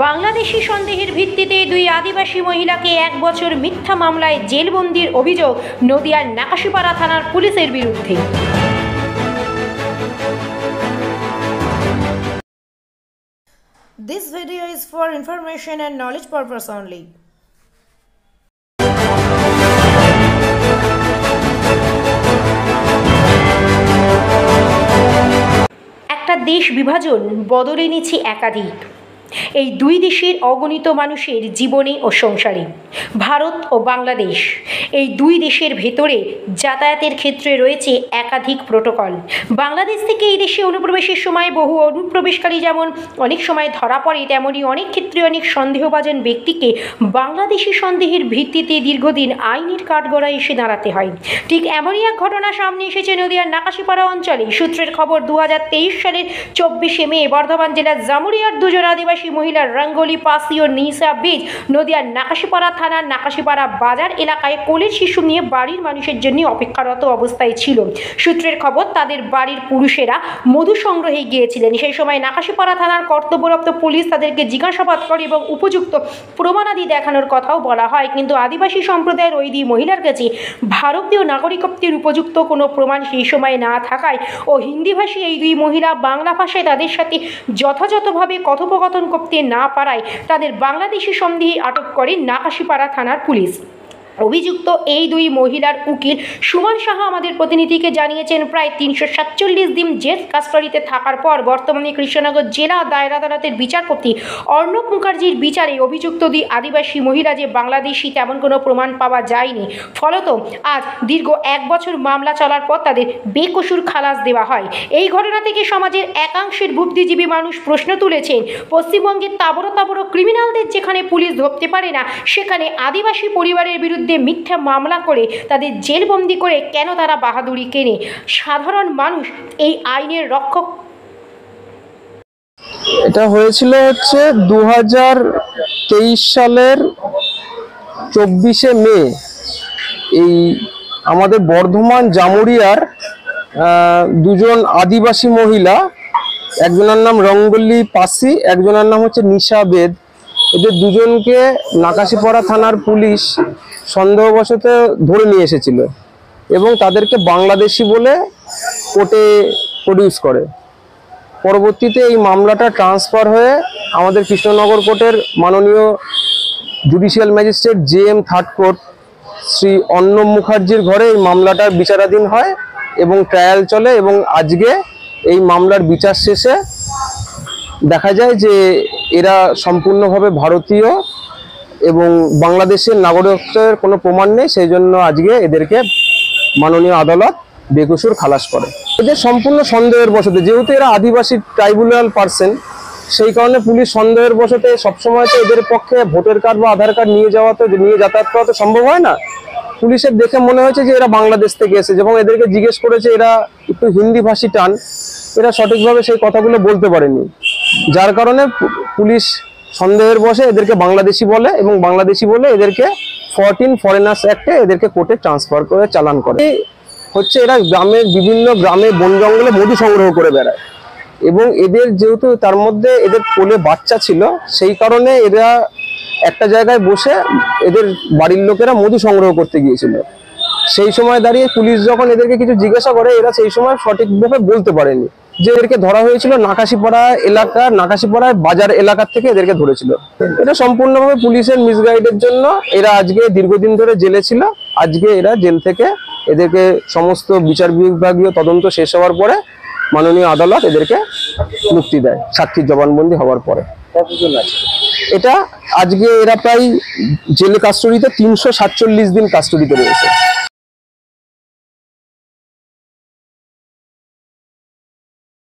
বাংলাদেশি সন্দেহের ভিত্তিতে দুই আদিবাসী মহিলাকে 1 বছর মিথ্যা মামলায় জেলবন্দির অভিযোগ নদিয়ার নাকাশীপাড়া থানার পুলিশের বিরুদ্ধে। This video is for information and knowledge purpose only. একটা দেশ বিভাজন বদলে নিচ্ছে একাধিক এই দুই দেশের অগণিত মানুষের জীবনে ও সংসারে। ভারত ও বাংলাদেশ এই দুই দেশের ভেতরে যাতায়াতের ক্ষেত্রে রয়েছে একাধিক প্রোটোকল। বাংলাদেশ থেকে এই দেশে অনুপ্রবেশের সময় বহু অনুপ্রবেশকারী যেমন অনেক সময় ধরা পড়ে, তেমনই অনেক ক্ষেত্রে অনেক সন্দেহভাজন ব্যক্তিকে বাংলাদেশি সন্দেহের ভিত্তিতে দীর্ঘদিন আইনের কাঠগড়ায় এসে দাঁড়াতে হয়। ঠিক এমনই এক ঘটনা সামনে এসেছে নদিয়ার নাকাশীপাড়া অঞ্চলে। সূত্রের খবর, 2023 সালের 24শে মে বর্ধমান জেলার জামুরিয়ার দুজন আদিবাসী মহিলা রঙ্গোলি পাসি ও নিসা বীজ নদিয়ার নাকাশীপাড়া থানার নাকাশীপাড়া বাজার এলাকায় কোলের শিশু নিয়ে বাড়ির মানুষের জন্য অপেক্ষারত অবস্থায় ছিল। সূত্রের খবর, তাদের বাড়ির পুরুষেরা মধু সংগ্রহে গিয়েছিলেন। সেই সময় নাকাশীপাড়া থানার কর্তব্যরত পুলিশ তাদেরকে জিজ্ঞাসাবাদ করে এবং উপযুক্ত প্রমাণাদি দেখানোর কথাও বলা হয়, কিন্তু আদিবাসী সম্প্রদায়ের ওই দুই মহিলার কাছে ভারতীয় নাগরিকত্বের উপযুক্ত কোনো প্রমাণ সেই সময় না থাকায় ও হিন্দিভাষী এই দুই মহিলা বাংলা ভাষায় তাদের সাথে যথাযথভাবে কথোপকথন করতে না পারায় তাদের বাংলাদেশি সন্দেহে আটক করে নাকাশীপাড়া থানার পুলিশ। অভিযুক্ত এই দুই মহিলার উকিল সুমন সাহা আমাদের প্রতিনিধিকে জানিয়েছেন, প্রায় 347 দিন জেল কাস্টডিতে থাকার পর বর্তমানে কৃষ্ণনগর জেলা দায়রা আদালতের বিচারপতি অর্ণব মুখার্জির বিচারে অভিযুক্ত দুই আদিবাসী মহিলা যে বাংলাদেশি তেমন কোনো প্রমাণ পাওয়া যায়নি। ফলত আজ দীর্ঘ 1 বছর মামলা চলার পর তাদের বেকসুর খালাস দেওয়া হয়। এই ঘটনা থেকে সমাজের একাংশের বুদ্ধিজীবী মানুষ প্রশ্ন তুলেছেন, পশ্চিমবঙ্গের তাবড়ো তাবড়ো ক্রিমিনালদের যেখানে পুলিশ ধরতে পারে না, সেখানে আদিবাসী পরিবারের বিরুদ্ধে মিথ্যা মামলা করে তাদের জেলবন্দি করে কেন তারা বাহাদুরি কেনে? সাধারণ মানুষ এই আইনের রক্ষক। এটা হয়েছিল 2023 সালের 24শে মে। এই আমাদের বর্ধমান জামুরিয়ার দুজন আদিবাসী মহিলা, একজনের নাম রঙ্গোলি পাসি, একজনের নাম হচ্ছে নিশা বেদ। এদের দুজনকে নাকাশীপাড়া থানার পুলিশ সন্দেহবশত ধরে নিয়ে এসেছিল এবং তাদেরকে বাংলাদেশি বলে কোর্টে প্রডিউস করে। পরবর্তীতে এই মামলাটা ট্রান্সফার হয়ে আমাদের কৃষ্ণনগর কোর্টের মাননীয় judicial magistrate JM third court Shri Arnab মুখার্জির ঘরে এই মামলাটার বিচারাধীন হয় এবং ট্রায়াল চলে। এবং আজকে এই মামলার বিচার শেষে দেখা যায় যে এরা সম্পূর্ণভাবে ভারতীয় এবং বাংলাদেশের নাগরিকত্বের কোনো প্রমাণ নেই। সেই জন্য আজকে এদেরকে মাননীয় আদালত বেকসুর খালাস করে। এদের সম্পূর্ণ সন্দেহের বশতে, যেহেতু এরা আদিবাসী ট্রাইব্যুনাল পার্সন, সেই কারণে পুলিশ সন্দেহের বশতে সবসময় তো এদের পক্ষে ভোটার কার্ড বা আধার কার্ড নিয়ে যাতায়াত করা তো সম্ভব হয় না। পুলিশের দেখে মনে হয়েছে যে এরা বাংলাদেশ থেকে এসেছে এবং এদেরকে জিজ্ঞেস করেছে, এরা একটু হিন্দি ভাষী টান, এরা সঠিকভাবে সেই কথাগুলো বলতে পারেনি, যার কারণে পুলিশ সন্দেহের বশে এদেরকে বাংলাদেশি বলে এবং বাংলাদেশি বলে এদেরকে 14 ফরেনার্স অ্যাক্টে এদেরকে কোর্টে ট্রান্সফার করে চালান করে। হচ্ছে এরা বিভিন্ন গ্রামে বন জঙ্গলে মধু সংগ্রহ করে বেড়ায় এবং এদের যেহেতু তার মধ্যে এদের কোলে বাচ্চা ছিল, সেই কারণে এরা একটা জায়গায় বসে এদের বাড়ির লোকেরা মধু সংগ্রহ করতে গিয়েছিল। সেই সময় দাঁড়িয়ে পুলিশ যখন এদেরকে কিছু জিজ্ঞাসা করে, এরা সেই সময় সঠিকভাবে বলতে পারেনি যে এদেরকে ধরা হয়েছিল নাকাশীপাড়ায় বাজার এলাকার থেকে এদেরকে ধরেছিল। এটা সম্পূর্ণভাবে পুলিশের মিসগাইডের জন্য এরা আজকে দীর্ঘদিন ধরে জেলে ছিল। আজকে এরা জেল থেকে এদেরকে সমস্ত বিচার বিভাগীয় তদন্ত শেষ হওয়ার পরে মাননীয় আদালত এদেরকে মুক্তি দেয় সাক্ষীর জবানবন্দি হওয়ার পরে। এটা আজকে এরা প্রায় জেলে কাস্টডিতে 347 দিন কাস্টডিতে রয়েছে।